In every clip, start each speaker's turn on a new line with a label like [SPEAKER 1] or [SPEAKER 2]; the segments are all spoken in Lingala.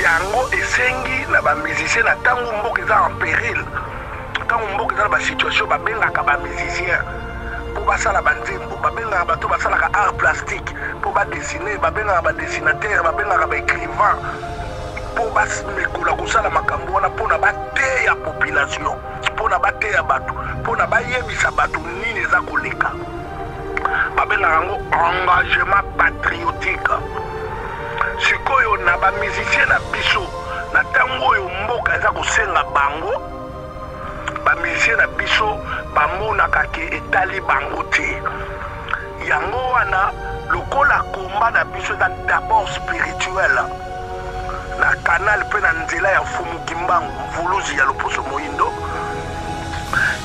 [SPEAKER 1] yango esengi na ba musicien na tango mboka eza en péril tango mboka eza na ba situation babengaka ba musicien po basala banzembo babengaka bato basalaka art plastique po badessine babengaka badessinateur babengaka baécrivain po bamekola kosala makambo wana mpona bateya population mpona bateya bato mpona bayebisa bato nini eza koleka babengaka yango engagement patriotique. Sikoyo na ba musicien na biso na tango oyo mboka eza kosenga bango ba musicien na biso bamonaka ke etali bango te yango wana lokola komba na biso eza d'abord spirituel na canal mpe na nzela ya Fumuki Mbangu mvuluzi ya Loposo Moyindo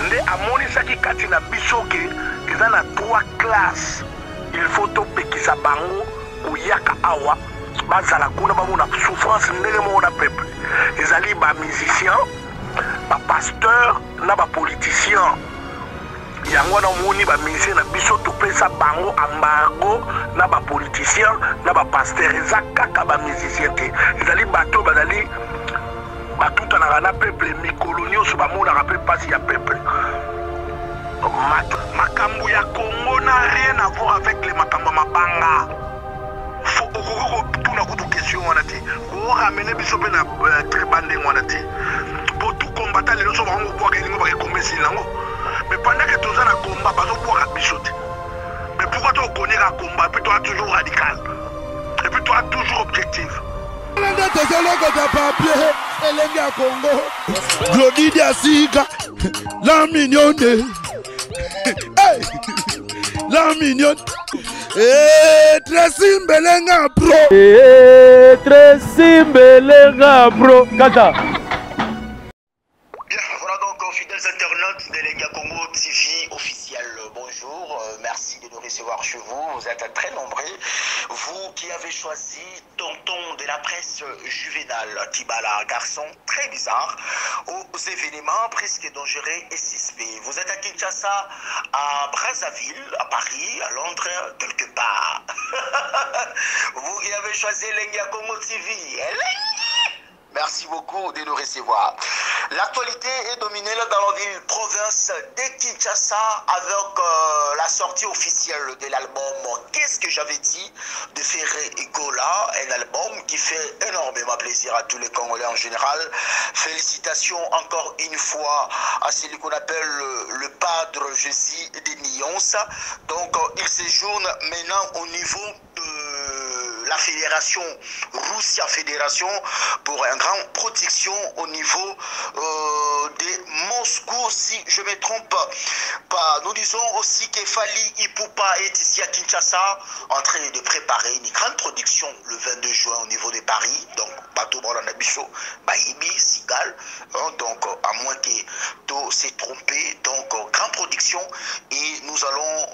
[SPEAKER 1] nde amonisaki kati na biso ke eza na 3 classes il faut topekisa bango koyaka awa bazala kuna bamona souffrance ndenge moko na peuple ezali ba musicien ba pasteur na ba politicien yango na moni ba musicien na biso topesa bango embargo na ba politicien na ba pasteur eza kaka ba musicien te ezali bato bazali batutanaka na peuple mikolo nyonso bamonaka mpe mpasi ya peuple makambo ya Congo na rien à voir avec les makambo mabanga faut tuna kutu question wana te ko ramener biso pe na tribande wana te pour tout combattre les autres bango kwa kelingo ba komesi lango mais pendant que tous na combat bazo kwa biso te mais pourquoi tu connais la combat puis toi toujours radical et puis toi toujours objectif
[SPEAKER 2] Landa tozoloko ta papier elenge ya Congo Glody Diasika la mignonne hey la mignonne Tracy Mbelenga bro
[SPEAKER 3] Tracy Mbelenga bro Kata.
[SPEAKER 4] Bien, voilà donc fidèles internautes de Lenga Congo TV officiel. Bonjour, merci de nous recevoir chez vous. Vous êtes très nombreux. Vous qui avez choisi tonton de la presse Juvenal Tibala, garçon très bizarre, aux événements presque dangereux et suspects. Vous êtes à Kinshasa, à Brazzaville, à Paris, à Londres, quelque part. Vous qui avez choisi Lenga Congo TV. Merci beaucoup de nous recevoir. L'actualité est dominée dans la ville province de Kinshasa avec la sortie officielle de l'album Qu'est-ce que j'avais dit de Ferré Gola, un album qui fait énormément plaisir à tous les Congolais en général. Félicitations encore une fois à celui qu'on appelle le padre Jésus des Nyons. Donc il séjourne maintenant au niveau de la fédération Russia Fédération pour une grande protection au niveau de Moscou, si je ne me trompe pas. Nous disons aussi que Fally Ipupa est ici à Kinshasa en train de préparer une grande production le 22 juin au niveau de Paris. Donc, Bateau Brandanabiso, Baïbi, Sigal. Donc, à moins que tout s'est trompé. Donc, grande production. Et nous allons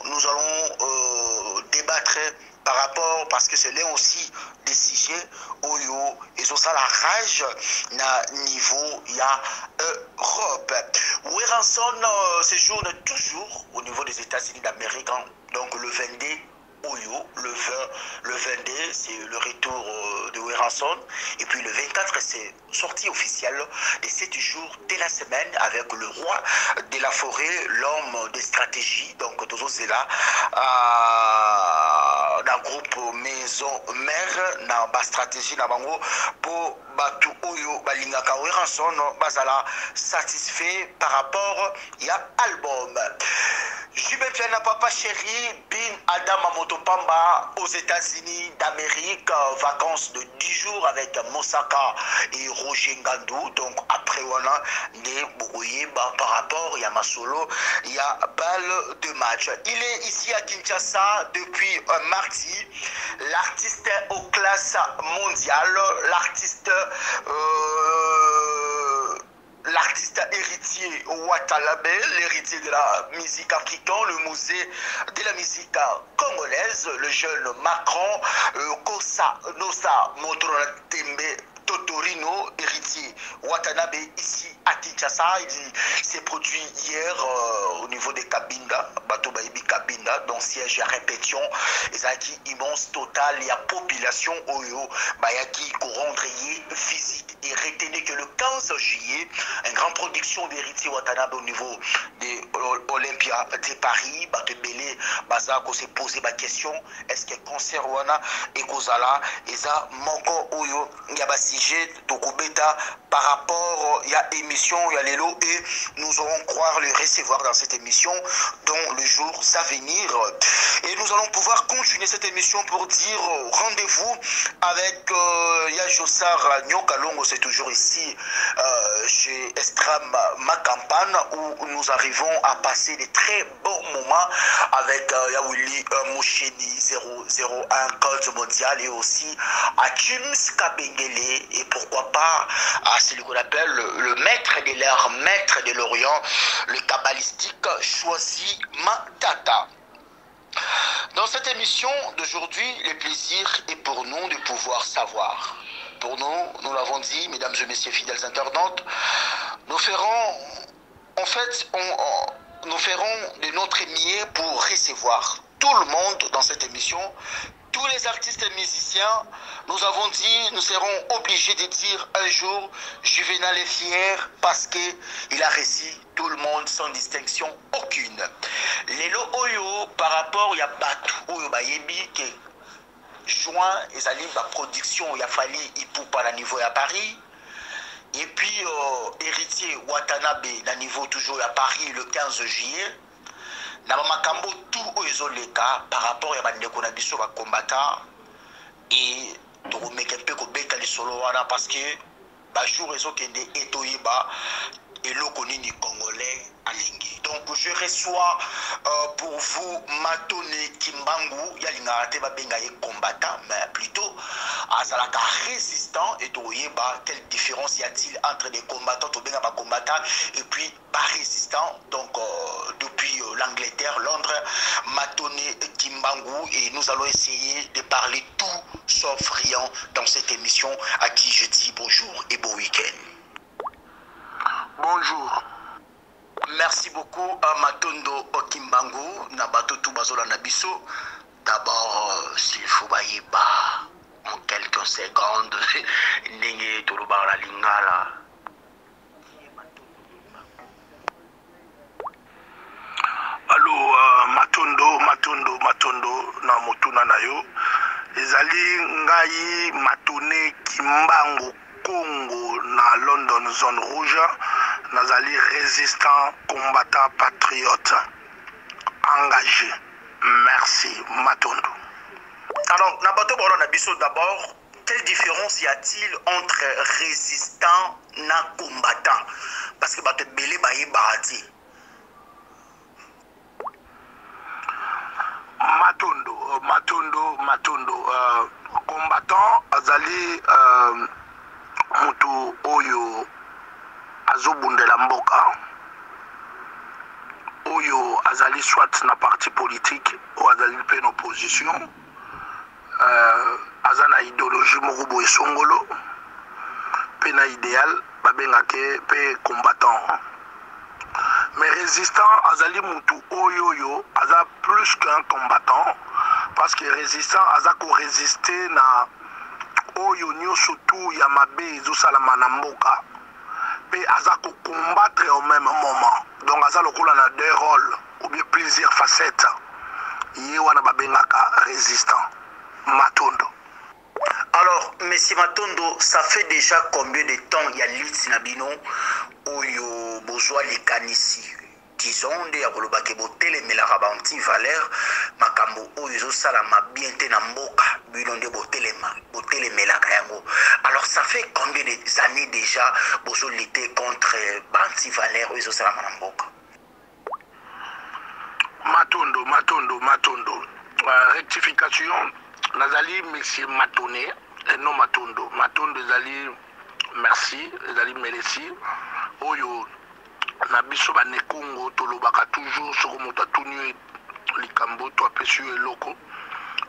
[SPEAKER 4] débattre par rapport, parce que c'est l'un aussi des sujets où ils ont ça la rage na niveau il y a Europe. Weranson séjourne toujours au niveau des États-Unis d'Amérique, donc le 22 Oyo, le 22 c'est le retour de Weranson, et puis le 24 c'est sortie officielle de 7 jours de la semaine avec le roi de la forêt, l'homme de stratégie. Donc toujours c'est là dans le groupe maison mère dans la stratégie dans bango pour batu oyo balingaka Weranson bazala satisfait par rapport il y a album. Jubetiana Papa Chéri Bin Adam Motopamba aux États-Unis d'Amérique, vacances de 10 jours avec Mosaka et Roger Ngandou. Donc après on a des brouillés par rapport, il y a Masolo, il y a balle de match. Il est ici à Kinshasa depuis un mardi. L'artiste aux classes mondiales, l'artiste héritier Watalabe, l'héritier de la musique africaine, le musée de la musique congolaise, le jeune Macron, Kosa Nosa Modrona Tembe Totorino, héritier Watanabe, ici à Kinshasa. Il s'est produit hier au niveau des Kabinda, Bateau Baïbi Kabinda, donc siège à répétition. Et ça qui immense total, il y a population Oyo, Bayaki, Korondrier, le 15 juillet, une grande production d'Héritier Watanabe au niveau de Olympia de Paris. Bato belé baza ko se poser ma question, est-ce que concert wana ekozala eza moko oyo ya ba sujet tokobeta par rapport ya émission ya lelo, et nous allons croire le recevoir dans cette émission dans les jours à venir, et nous allons pouvoir continuer cette émission pour dire rendez-vous avec Yajossar Nyokalongo. C'est toujours ici chez Estram Macampane où nous arrivons à passer des très bons moments avec Yaouli Moucheni 001 Code Mondial, et aussi à James Kabengele, et pourquoi pas à celui qu'on appelle le maître de l'air, maître de l'Orient, le kabbalistique Choisi Matata. Dans cette émission d'aujourd'hui, le plaisir est pour nous de pouvoir savoir. Pour nous, nous l'avons dit, mesdames et messieurs fidèles internautes, nous ferons, en fait, nous ferons de notre mieux pour recevoir tout le monde dans cette émission. Tous les artistes et musiciens, nous avons dit, nous serons obligés de dire un jour, Juvenal est fier parce qu'il a réussi tout le monde sans distinction aucune. Lelo Oyo, par rapport à Batu Oyo Bayebi, que juin, ils allaient la production, il a fallu pour par le niveau à Paris. Et puis, héritier Watanabe, le niveau toujours à Paris le 15 juillet. Na makambo tout oyo leka par rapport à bandeko na biso ba combattant, et to remeke mpe ko beta li solo wana parce que ba jour ezo kende etoyiba eloko nini congolais alingi. Donc je reçois pour vous Matone Kimbangu, yalinga te ba benga ye combattant, mais plutôt azalaka résistant, et toyeba quelle différence y a-t-il entre des combattants to benga ba combattant et puis pas résistant. Donc depuis l'Angleterre, Londres, Matone Kimbangu, et nous allons essayer de parler tout sauf rien dans cette émission, à qui je dis bonjour et bon week-end.
[SPEAKER 1] Bonjour.
[SPEAKER 4] Merci beaucoup à Matondo Kimbangu, Nabato Tubazola Nabiso. D'abord, s'il faut baïba en quelques secondes, Nenge Torubara Lingala.
[SPEAKER 1] Allô, Matondo, na motuna na yo. Ezali ngai Matone Kimbangu Congo na London zone rouge. Nazali résistant, combattant, patriote, engagé. Merci, Matondo.
[SPEAKER 4] Alors, Nabato Bolo Nabiso, d'abord, quelle différence y a-t-il entre résistant et combattant? Parce que Bato Belé Baye Bahati.
[SPEAKER 1] Matondo. Combattant, Azali Mutu Oyo Azobundela Mboka. Oyo Azali soit na parti politique ou Azali pe en opposition. Azana idéologie Morubo et Songolo. Pe na idéal, babengake pe combattant. Mais résistant, Azali Mutu Oyo, Aza plus qu'un combattant, parce que résistant, Aza ko résister na Oyo Nyo surtout Yamabe Zosalama Namboka, et Aza ko combattre au même moment. Donc Aza lokola na deux rôles, ou bien plusieurs facettes. Yewana babengaka résistant. Matondo.
[SPEAKER 4] Alors, Monsieur Matondo, ça fait déjà combien de temps il y a l'île Nabino Oyo Bozoa les Kanisi disons de Akolobake Botele Melaka Valeur Makambo Oyo Salama bien Tenamboka Bilonde Botele Melaka Yango. Alors, ça fait combien d'années déjà Bozo l'été contre Banti Valeur Oyo Salama Namboka?
[SPEAKER 1] Matondo. Rectification. Nazali Monsieur Matone et non Matondo. Matondo Zali merci, Zali merci. Oyo Nabiso Bane Congo Tolobaka toujours sur Mota Tunu Likambo to apesu eloko.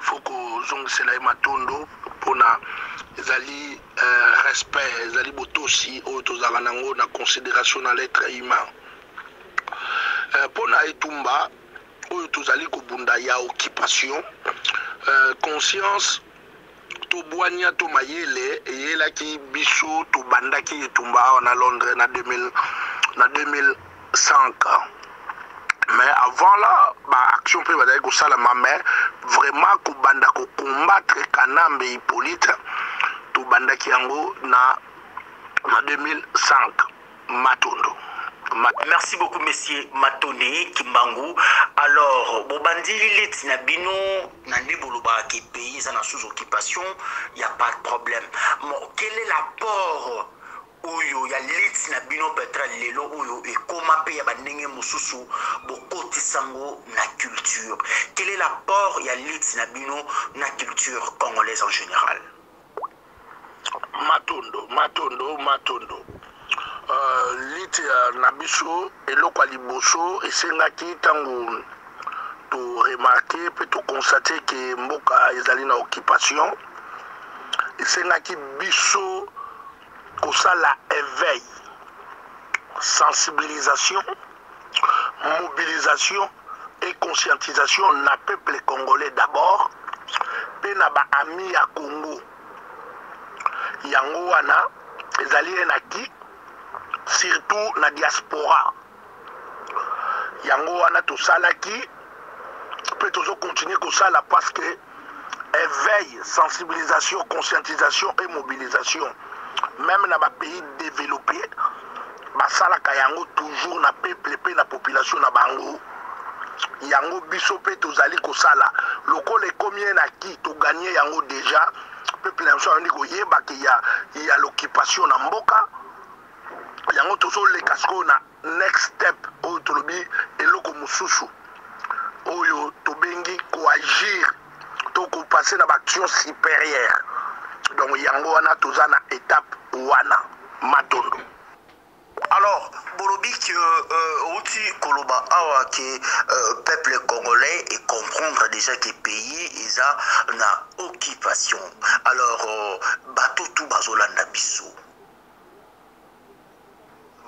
[SPEAKER 1] Foko zong sela Matondo pona Zali respect, Zali botosi oyo tozala nango na considération na l'être humain. Pona etumba oyo tozali kobunda ya occupation. Conscience Tobwania to mayele yela ki biso to bandaki tumba na Londres na 2005. Mais avant là, action peut va dire ça la mais vraiment ko banda ko combattre Kanambe Hippolyte to bandaki yango na 2005 Matondo.
[SPEAKER 4] Merci beaucoup, monsieur Matone Kimbangu. Alors, Bobandi Lilit Nabino, Nandi Boloba qui pays en sous occupation, il n'y a pas de problème. Bon, quel est l'apport Oyo, il y a Lilit Nabino Petra Lelo Oyo et comment payer Bandenge Moussousou, Bokoti Sango, na culture. Quel est l'apport il y a Lilit Nabino, na culture congolaise en général?
[SPEAKER 1] Matondo. Liti na biso eloko ya liboso esengaki ntango to remarquer pe to constater ke mboka ezali na occupation esengaki biso kosala éveil, sensibilisation, mobilisation et conscientisation na peuple congolais d'abord pe na ba ami ya Congo yango wana ezali enaki surtout la diaspora yango wana tosalaki peut toujours continuer comme ça parce que éveil, sensibilisation, conscientisation et mobilisation même dans les pays développés basalaka yango toujours na peuple pe na population na bango yango biso pe tozali kosala lokole combien na qui to gagner yango déjà peuple na so ndiko yeba ki ya l'occupation na mboka yango toujours les casco na next step oyo tolobi eloko mosusu oyo tobengi coagir to ko passer na action supérieure donc yango wana toza na étape wana Matondo.
[SPEAKER 4] Alors, Bolobi que outi Koloba awa que peuple congolais et comprendre déjà que pays isa na occupation. Alors bateau tout bazolanda biso.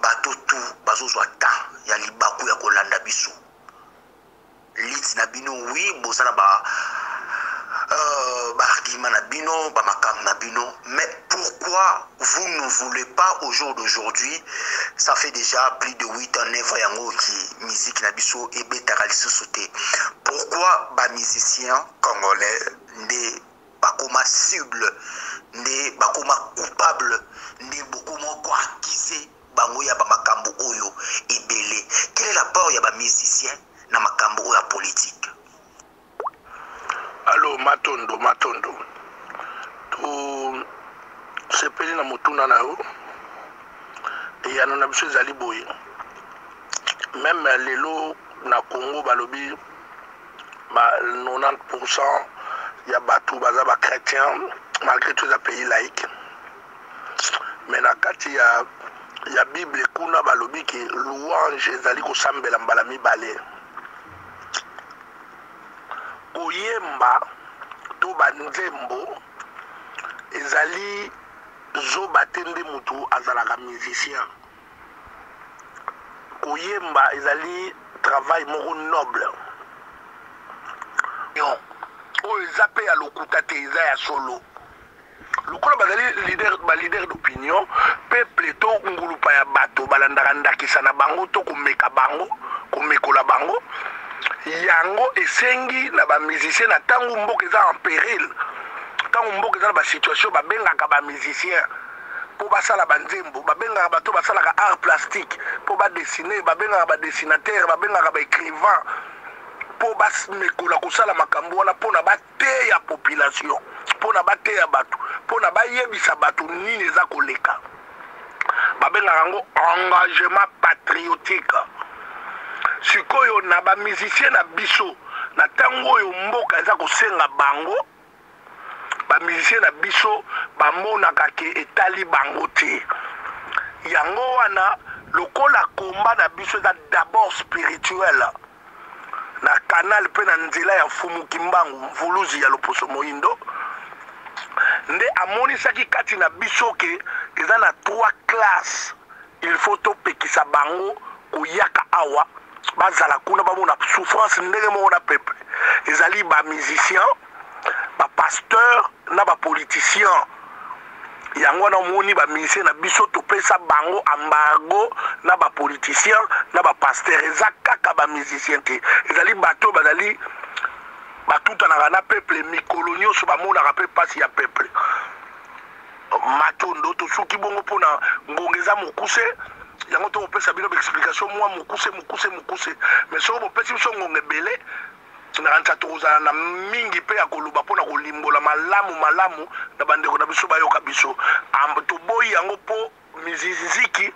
[SPEAKER 4] Bateau tout bazozwa ta ya libaku ya kolanda biso. Lit na bino oui bozana ba mais pourquoi vous ne voulez pas au jour d'aujourd'hui, ça fait déjà plus de 8 ans, 9 ans qui musique nabiso et bétaraliso sauté. Pourquoi les musiciens congolais ne pas comme cible, ne pas comme coupable, ne beaucoup moins accusé, bangoya ba makambo oyo et belé. Quel est l'apport ya ba musicien na makambo oyo politique?
[SPEAKER 1] Allô, Matondo. C'est payé na mutuna na yo. Et y a non absous zali boye. Même lelo na Congo balobi 90% ya batu baza ba chrétien malgré tout les pays laïcs. Mais na kati ya Bible kuna balobi ki louange ezali ko sambela mbala mibale. Koyemba to banzembo ezali zo batende mutu azalaka musicien. Koyemba ezali travail moko noble. Yo o ezape ya lokuta te eza ya solo. Lokola bazali leader d'opinion peuple to ngulupa ya bato balandaka ndakisa na bango to komeka bango komekola bango. Yango esengi na ba musicien na tangu mboka eza en péril tangu mboka eza na ba situation babengaka ba musicien po basala banzembo babengaka bato basalaka art plastique po ba dessiner babengaka ba dessinateur babengaka ba écrivain po bamekola kosala makambo wana po na bateya population po na bateya bato po na bayebisa bato nini eza koleka babengaka yango engagement patriotique. Sikoyo na ba musicien na biso na tango oyo mboka eza kosenga bango ba musicien na biso bamonaka ke etali bango te yango wana lokola komba na biso eza d'abord spirituel na canal pe na nzela ya Fumu Kimbangu mvuluzi ya Loposo Moindo nde amonisaki kati na biso ke eza na 3 classes il faut topekisa bango koyaka awa bazala kuna bamona souffrance ndenge moko na peuple ezali ba musicien bapasteur na bapoliticien yango na moni baministre na biso topesa bango embargo na bapoliticien na bapasteur eza kaka bamusicien te ezali bato bazali batutanaka na peuple mikolo nyonso bamonaka mpe mpasi ya peuple matondo tosuki bongo mpona ngonga eza mokuse yango tokopesa bino baexplication mwa mokuse mais soki bopesi biso ngonga ebele nakanisa tokozala na mingi mpe ya koloba mpona kolimbola malamu na bandeko na biso bayoka biso toboyi yango mpo miziki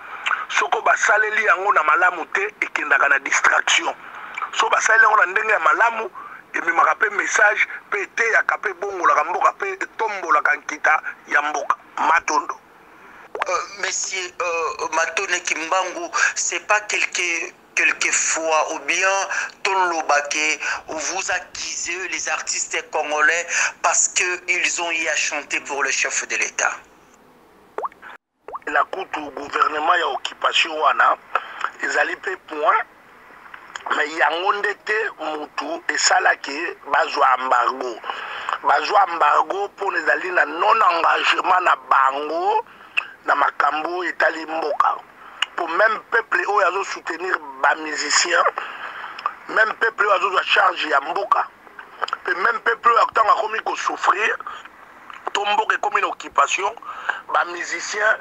[SPEAKER 1] soko basaleli yango na malamu te ekendaka na distraction so basaleli yango na ndenge ya malamu ememaka mpe message mpe eteyaka mpe ebongolaka mboka mpe etombolaka nkita ya mboka matondo.
[SPEAKER 4] Monsieur Matone Kimbangu, c'est pas quelquefois ou bien Tolobake où vous accusez les artistes congolais parce qu'ils ont eu à chanter pour le chef de l'État?
[SPEAKER 1] La cour du gouvernement ya occupation wana ezali pe point mais yango ndete mutu esalaki bazwa embargo pour ezali na non engagement na bango na makambo etali mboka pour même peuple oyo azo soutenir ba musicien même peuple oyo azo charge ya mboka pe même peuple oyo akutanga komi ko souffrir to mboka ekomi na occupation ba musicien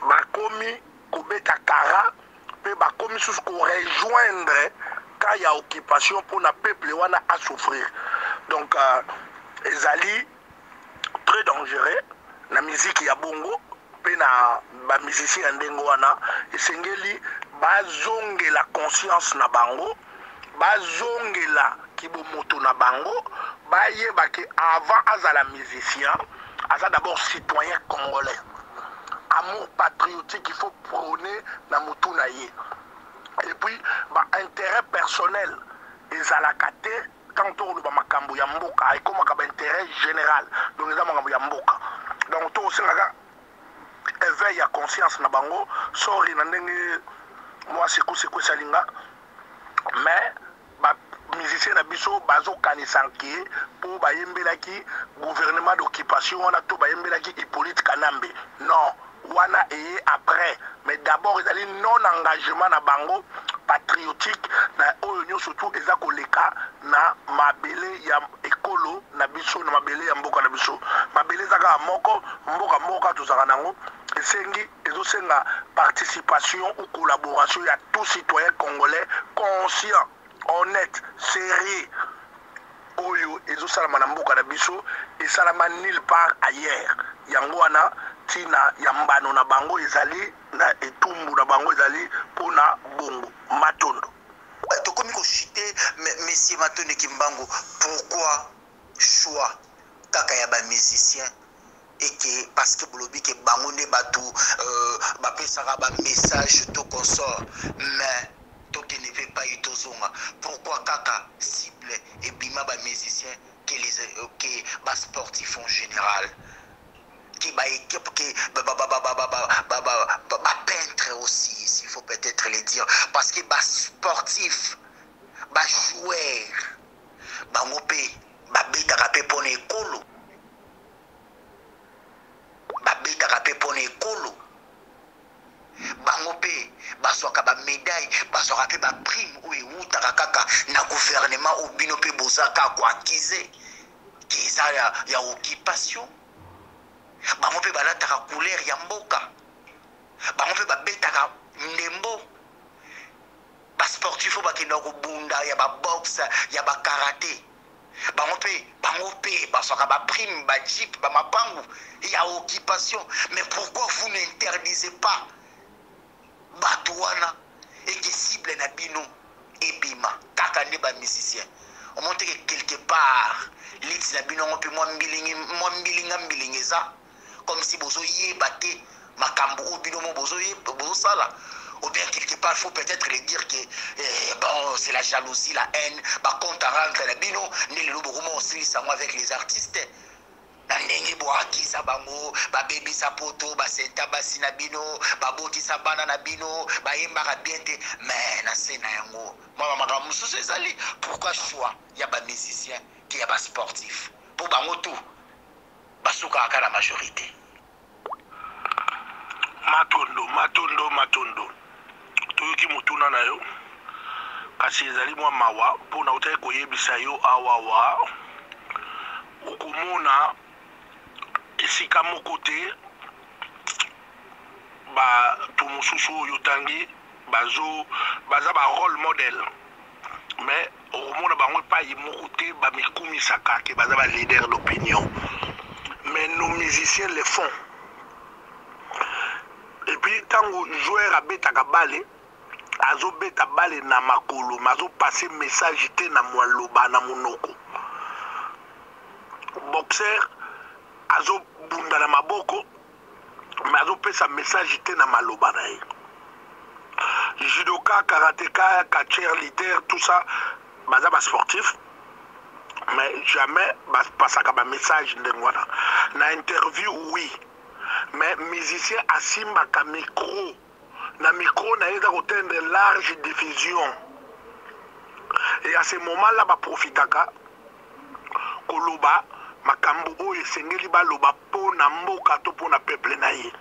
[SPEAKER 1] bakomi kobeta kara pe bakomi susu ko rejoindre ka ya occupation pour na peuple wana a souffrir donc ezali très dangereux na musique ya bongo pe na ba musicien ya ndenge wana esengeli bazongela conscience na bango bazongela kibomoto na bango bayeba ke avant azala musicien aza d'abord citoyen congolais amour patriotique il faut prôner na mutu na ye et puis ba intérêt personnel ezalaka te quand toloba makambo ya mboka ekomaka ba intérêt général donc eza makambo ya mboka donc tosengaka éveil ya conscience na bango sori na ndenge moi seku esalinga mais ba musicien na biso bazokanisa nke mpo bayembelaki gouvernement d'occupation wana to bayembelaki Hippolyte Kanambe non wana eye après mais d'abord ezali non engagement na bango patriotique na oyo nyonso tu eza koleka na mabele ya ekolo na biso na mabele ya mboka na biso mabele ezaka moko mboka tozaka nango esengi ezosenga participation ou collaboration ya tout citoyen congolais conscient honnête sérieux oyo ezosalama na mboka na biso esalama nulle part ailleurs yango wana tina ya mbano na bango ezali na etumbu na bango ezali mpona bongo matondo.
[SPEAKER 4] Tokomi kochite Monsieur Matone Kimbangu, pourquoi choix kaka ya ba musicien et que parce que bolobi ke bango ne batu bapesaka ba message to consort mais to qui ne veut pas itozonga pourquoi kaka cible et bima ba musicien que ba sportifs en général qui ba équipe qui ba peintre aussi s'il faut peut-être le dire parce que ba sportif ba joueur ba ngopé ba betaka pe pona ekolo ba betaka pe pona ekolo bango mpe bazwaka bamédaille bazwaka mpe baprime oyo eutaka kaka na gouvernement oyo bino mpe bozaka koakize ke eza ya occupation bango mpe balataka couleur ya mboka bango mpe babetaka ndembo basportif oyo bakendaka kobunda ya baboxe ya bakarate bango mpe bazwaka baprime bajip bamapangu ya occupation mais pourquoi vous n'interdisez pas Batouana et que cible na bino ebima kaka ne ba musicien on montre que quelque part lit na bino pe moi mbilinga za comme si bozo yebate makambo o bino mo bozo sala ou bien quelque part faut peut-être le dire que bon c'est la jalousie la haine ba compte à rendre na bino ne le lobomo aussi ça avec les artistes na ndenge boakisa bango babebisa poto basenta basi na bino babotisa bana na bino bayembaka bien te mais na se na yango mwa makambo mosusu ezali pourquoi choix ya bamusicien ke ya basportif pour bango tout basuka aka la majorité.
[SPEAKER 1] Matondo toyoki mutuna na yo kasi ezali mwa mawa mpona otali koyebisa yo awawa okomona esika moko te bato mosusu oyo tangi baza ba role model mais okomona bango epai moko te bamikumisaka ke baza ba leader d'opinion mais nos musiciens le font. Et puis tango joueur abetaka bale azobeta bale na makolo mazo passer message te na mwaloba na monoko boxer azobunda na maboko mais azopesa message te na maloba na ye judoka karateka catcheur leader tout ça baza ba sportif mais jamais basaka ba message ndenge wana na interview oui mais musicien asimbaka micro na micro na eza kotendre large diffusion et à ce moment là baprofitaka koloba makambo oyo esengeli baloba mpo na mboka to mpo na peuple na ye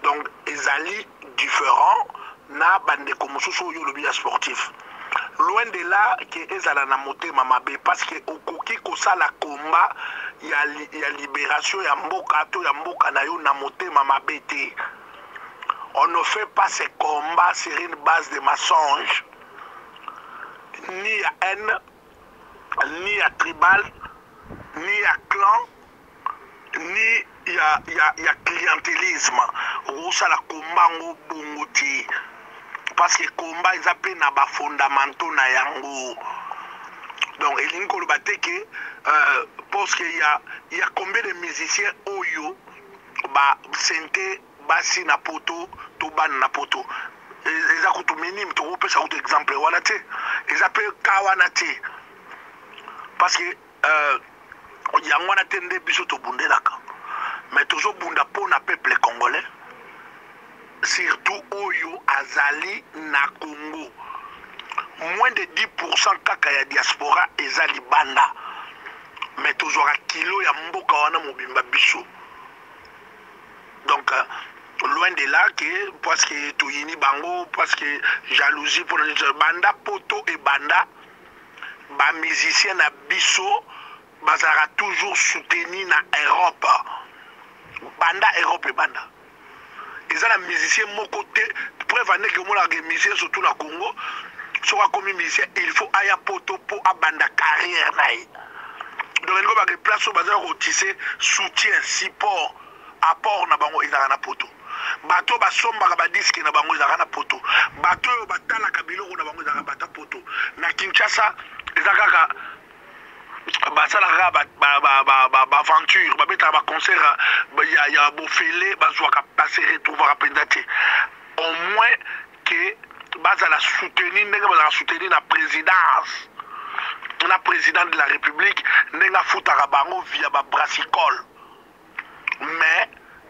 [SPEAKER 1] donc ezali différent na bandeko mosusu oyo olobi ya sportif loin de là ke ezala na motema mabe parce que okoki kosala combat ya libération ya mboka to ya mboka na yo na motema mabe te. On ne fait pas ces combats sur une base de mensonges ni à haine ni à tribal ni à clan ni ya clientélisme osala combat ngo bongo te parce que combat ils appellent na ba fondamentaux na yango donc elingi koloba te ke parce que il y a combien de musiciens oyo ba sente basi na poto to ban na poto eza kutu minime to kopesa kutu exemple wana te eza pe kawana te parce que yango wana te nde biso tobundelaka mais tozobunda mpo na peuple congolais surtout oyo azali na Congo moins de 10% kaka ya diaspora eza libanda mais tozwaka kilo ya mboka wana mobimba biso donc loin de là que parce que toyini bango parce que jalousie pour banda poto et banda ba musicien na biso bazara toujours soutenu na Europe banda Europe et banda ils ont la musicien moko te preuve ane que mona ke musicien surtout na Congo soka comme musicien il faut aya poto po abanda carrière na ye donc il va que place au bazar rotissé soutien support apport na bango ezaka na poto bato basombaka badiske na bango ezaka na poto bato oyo batalaka biloko na bango ezaka bata poto na Kinshasa eza kaka basalaka baaventure babetaka baconcert ya bofele bazwaka base retrouvaka mpenza te au moins ke bazala soutenir ndenge bazala soutenir na présidence na président de la république ndenge afutaka bango via babrassicole mais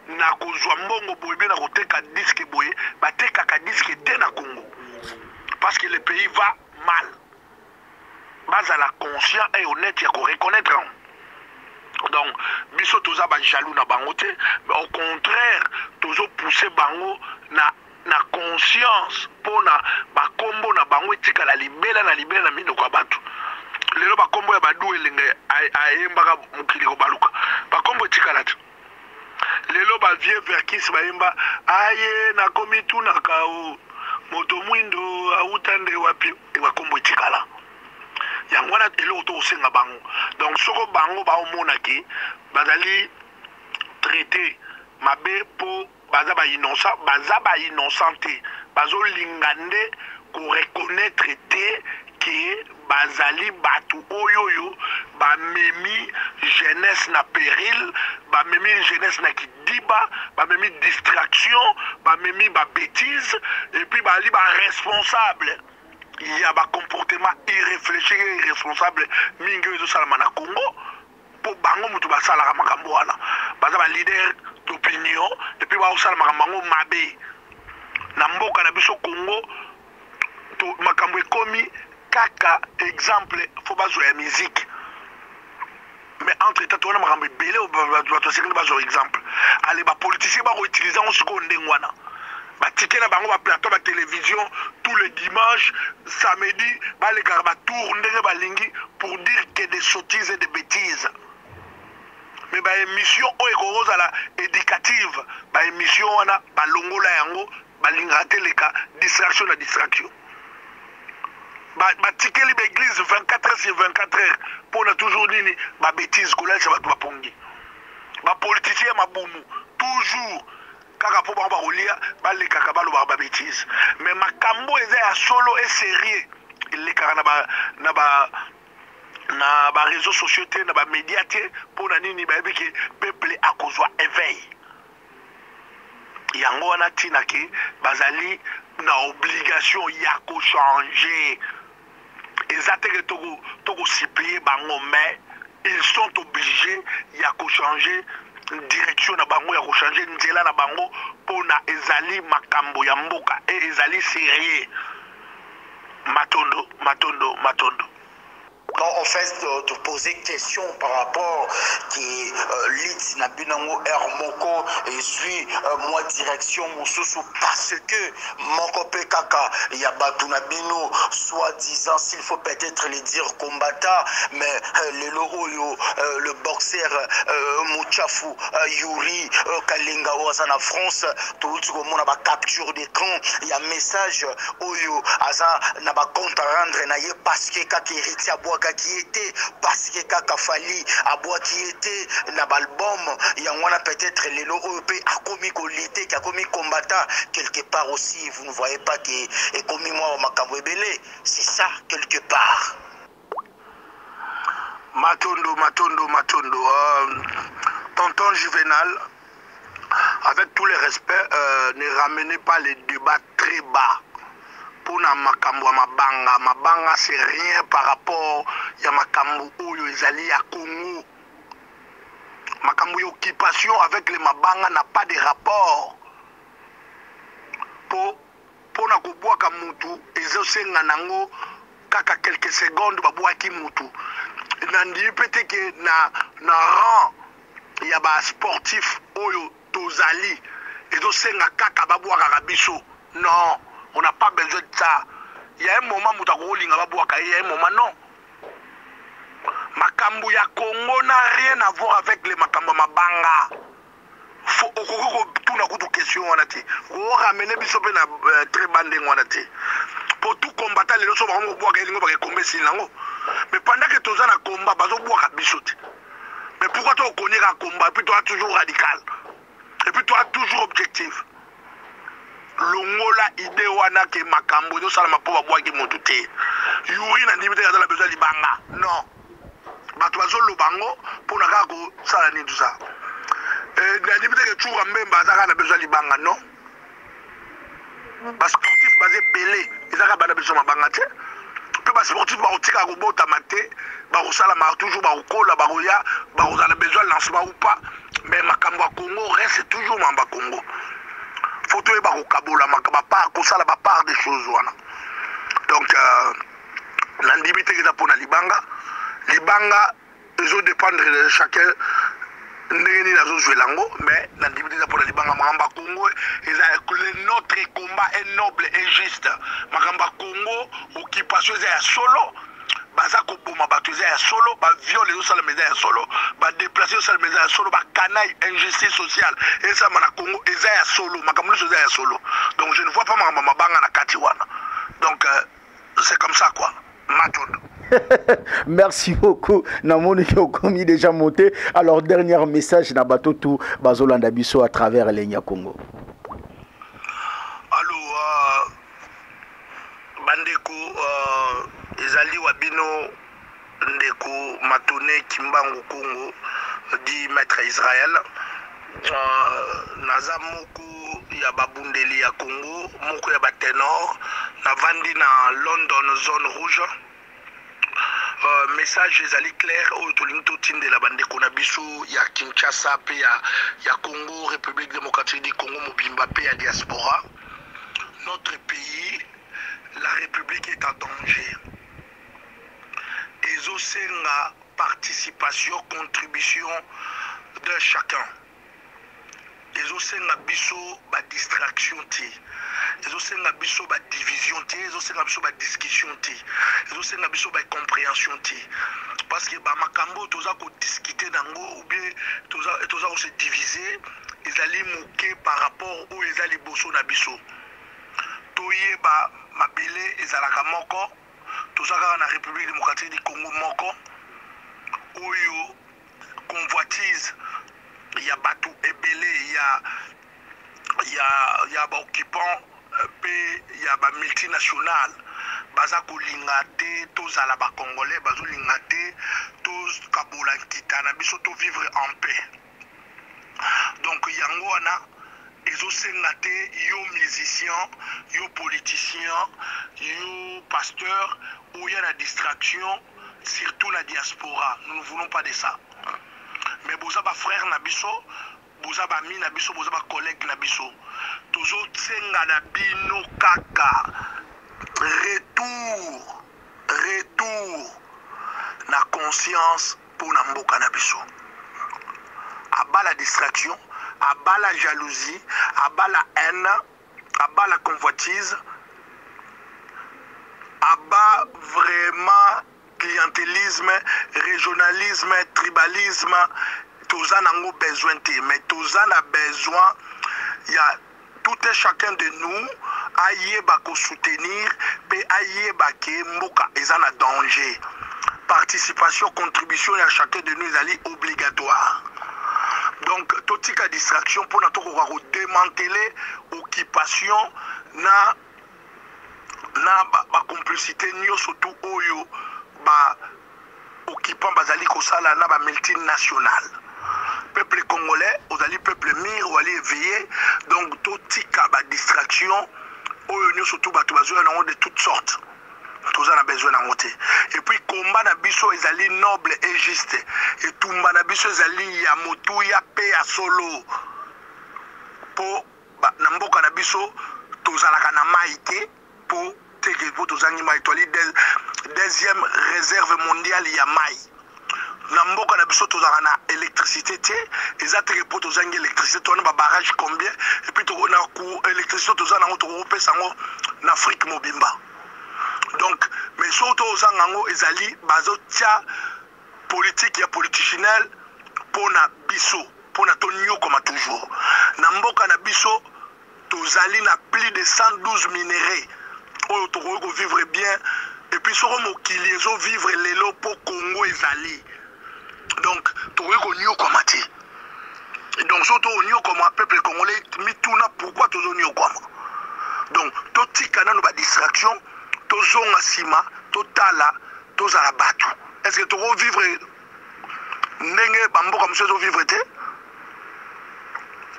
[SPEAKER 1] na kozwa mbongo boye bien na koteka disque boye batekaka disque te na Congo parce que le pays va mal bazala conscient et honnête ya ko reconnaître donc biso toza ba jaloux na bango te mais au contraire tozo pousser bango na conscience pona bakombo na bango etika la libela na mino kwa batu lelo bakombo ya badu elenge ayembaka mukili ko baluka bakombo etika la lelo ba vie verkis bayemba aye na komi tuna kao moto mwindo autande wapi bakombo etika la yango wana eloko to osenga bango donc soko bango baomona ke bazali traité mabe po baza ba innocent te bazolinga nde ko reconnaître te ke bazali batu oyoyo bamemi jeunesse na péril bamemi jeunesse na kidiba bamemi distraction bamemi ba bêtise et puis bali ba responsable il y a un comportement irréfléchi et irresponsable mingi oyo ezosalama na Congo mpo bango mutu basalaka makambo wana baza ba leader d'opinion et puis baosala makambo yango mabe na mboka na biso Congo makambo ekomi kaka exemple fo bazwa ya musique mais entre temps on a makambo belé bato sekende bazo exemple allez ba politicien ba ko utiliser on siko ndengwana ba ticket na bango ba plateau ba télévision tous les dimanches samedi ba les gars ba tour ndenge ba lingi pour dire que des sottises et des bêtises mais ba émission o ekoroza la éducative ba émission wana ba longola yango ba linga teleka distraction na distraction ba ticket libre église 24 heures sur 24 heures pour na toujours nini ba bêtise ko la ça ba pongi ba politicien mabumu toujours kaka po ba rolia ba le kaka ba lo ba bêtise mais makambo eza ya solo et sérieux il kaka na ba réseaux sociaux te na ba médias te pour na nini ba ebiki peuple akozwa éveil yango wana tina ke bazali na obligation ya ko changer ezateke toko supplier bango mais ils sont obligés ya ko changer direction na bango ya ko changer nzela na bango pona ezali makambo ya mboka et ezali sérieux matondo.
[SPEAKER 4] Non, en fait, de poser question par rapport qui lit Nabinango Hermoko et suit moi direction Moussousou parce que Moko Pekaka Yabatu Nabino, soi-disant, s'il faut peut-être les dire combattant, mais le Loroyo, le boxeur Mouchafu, Yuri, Kalinga en France, tout le monde a capture d'écran, il y a un message Oyo, Aza n'a pas compte à rendre parce que Kaki héritier qui était parce que Kaka Fali à bois qui était na l'album il y a peut-être les européens a commis qualité qui a commis combattant quelque part aussi vous ne voyez pas que et commis moi makambo ebele c'est ça quelque part
[SPEAKER 1] matondo tonton Juvenal avec tous les respects ne ramenez pas les débats très bas. Pour na makambo ya mabanga c'est rien par rapport ya makambo oyo ezali ya Congo. Makambo ya occupation avec les mabanga n'a pas de rapport. Pour na kobwaka mutu ezosenga nango kaka quelques secondes babwaki mutu. Nandi peut-être que na rang ya ba sportif oyo tozali ezosenga kaka babwaka biso. Non. On n'a pas besoin de ça. Il y a un moment où tu as dit il y a un moment non. Makambo ya Congo n'a rien à voir avec les Makambo Mabanga. Faut tout na kutu question on a dit. On ramener biso pe na très bandé on a dit. Pour tout combattre les autres on va boire que les combat si nango. Mais pendant que tu as na combat bazo boire biso. Mais pourquoi tu connais un combat et puis toi toujours radical. Et puis toi toujours objectif. Longola idée wana ke makambo do sala mapoba bwaki motu te yuri na ndimite ya la besoin libanga non bato bazo lobango pona ka ko sala ni tout ça na ndimite ke chura mbemba zaka na besoin libanga non ba sportif basé belé ezaka bana besoin mabanga te pe ba sportif ba otika ko bota mate ba ko sala ma toujours ba ko kola ba ko ya ba ko na besoin lancement ou pas mais makambo Congo reste toujours mamba Congo. Photo est au Kabola, ma part des choses. Donc, l'indimité qui est pour Libanga, ils ont dépendre de chacun. Mais l'indimité qui est pour Libanga, Magamba Congo, notre combat est noble et juste. Magamba Congo, occupation est solo. Bazako boma batuze ya solo, ba viole au salé média solo, ba déplacer au salé média solo, ba canaille injustice sociale. Et ça mana Congo eza ya solo, makamulu eza ya solo. Donc je ne vois pas ma banga na katiwana. Donc c'est comme ça quoi. Matondo.
[SPEAKER 5] Merci beaucoup. Namoni Yokomi déjà monté. Alors dernier message na bateau tout Bazolanda Biso à travers les Congo.
[SPEAKER 1] Allô Bandeko ezali wabino ndeko matone kimbangu Congo di maître Israël naza moko ya babundeli ya Congo moko ya batenor na vandi na London zone rouge message ezali clair oyo tolingi totindela bandeko na biso ya Kinshasa pe ya Congo République démocratique du Congo mobimba pe ya diaspora. Notre pays, la République est en danger. Ezosenga participation, contribution de chacun. Les osenga biso ba distraction ti. Les osenga biso ba division ti, les osenga biso ba discussion ti. Les osenga biso ba compréhension ti. Parce que ba makambo toza ko discuter dango ou bien toza ko se diviser, ils allaient moquer par rapport aux ils allaient bosso na biso. Toye ba mabele ezalaka moko, toza ka na République démocratique du Congo moko. Oyo convoitise il y a Batou Ebele, il y a occupant, il y a multinational, Bazako Lingate, tous à la Congolais, Bazou Lingate, tous Kabola Kitana, bisoto vivre en paix. Donc Yangoana, ils ont sénaté, yo musicien, yo politicien, yo pasteur, où il y a la distraction, surtout la diaspora. Nous ne voulons pas de ça. Mais vous avez frère Nabiso, vous avez ami Nabiso, vous avez collègue Nabiso. Toujours tsenga na bino kaka. Retour na conscience pour Namboka Nabiso. Abat la distraction, abat la jalousie, abat la haine, abat la convoitise, abat vraiment clientélisme, régionalisme, tribalisme, tous en ont besoin, mais tous en ont besoin, il y a tout et chacun de nous, aïe bako soutenir, et aïe baké mboka, ils en ont danger. Participation, contribution à chacun de nous, est obligatoire. Donc, toute cette distraction pour nous démanteler occupation, na complicité, surtout oyo, occupant bazali kosala na ba multinational. Peuple congolais, ozali peuple mir ou ali éveillé, donc tout tika ba distraction, oyo surtout bato bazouya nango de toutes sortes. Tous en a besoin d'en monter. Et puis combat na biso ezali noble et juste. Et tumba na biso ezali ya motu ya pe ya solo. Po namboka na biso tozalaka na maïté po teke po tozangi maïtoli deuxième réserve mondiale ya mai. Namboka na biso tozalaka na électricité te ezateke po tozangi électricité tona ba barrage combien et puis tozana ku électricité tozana ngo topesa ngo na Afrique mobimba. Donc, mais surtout aux Angango, ils allaient bazotia politique et politicienne pour na biso, pour na tonio comme toujours. Namboka na biso, tous allés na plus de 112 minéraux. Oh, tu vivre bien. Et puis, sur mon kilizo vivre les lots pour Congo et Zali. Donc, tu nio comme ati. Donc, surtout au nio comme un peuple congolais, mituna pourquoi tu nio comme. Donc, tout tika na ba distraction. Tozonga sima, totala, tozala batu. Est-ce que tu vas vivre ndenge bambo comme ça vivre te?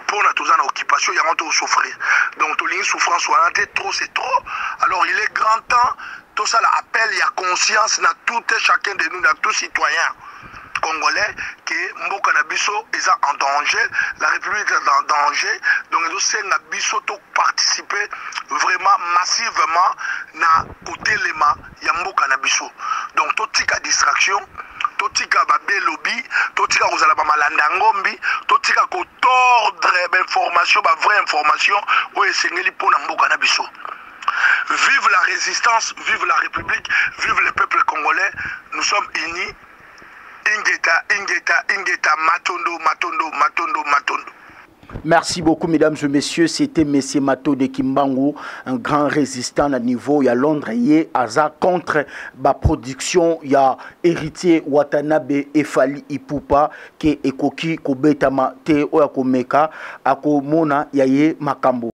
[SPEAKER 1] Pour la tozana occupation, il y a un souffrir. Donc tu ligne souffrance ou trop c'est trop. Alors il est grand temps, tout ça l'appel, il y a conscience dans tout et chacun de nous, dans tous citoyens congolais que Mboka Nabiso est en danger, la République est en danger, donc nous sommes Nabiso to participer vraiment massivement na côté lema ya Mboka Nabiso. Donc tout tika distraction, tout tika babé lobby, tout tika kozala ba malanda ngombi, tout tika ko tordre information, ba vraie information o esengeli pona Mboka Nabiso. Vive la résistance, vive la République, vive le peuple congolais, nous sommes unis. Ingeta, Matondo.
[SPEAKER 5] Merci beaucoup, mesdames et messieurs. C'était M. Mato de Kimbangu, un grand résistant à niveau. Il y a Londres, il y a Aza contre la production. Il y a héritier Watanabe Efali Ipupa, qui est Ekoki, Kobetama, Te Oyakomeka, Akomona, Yaye Makambo.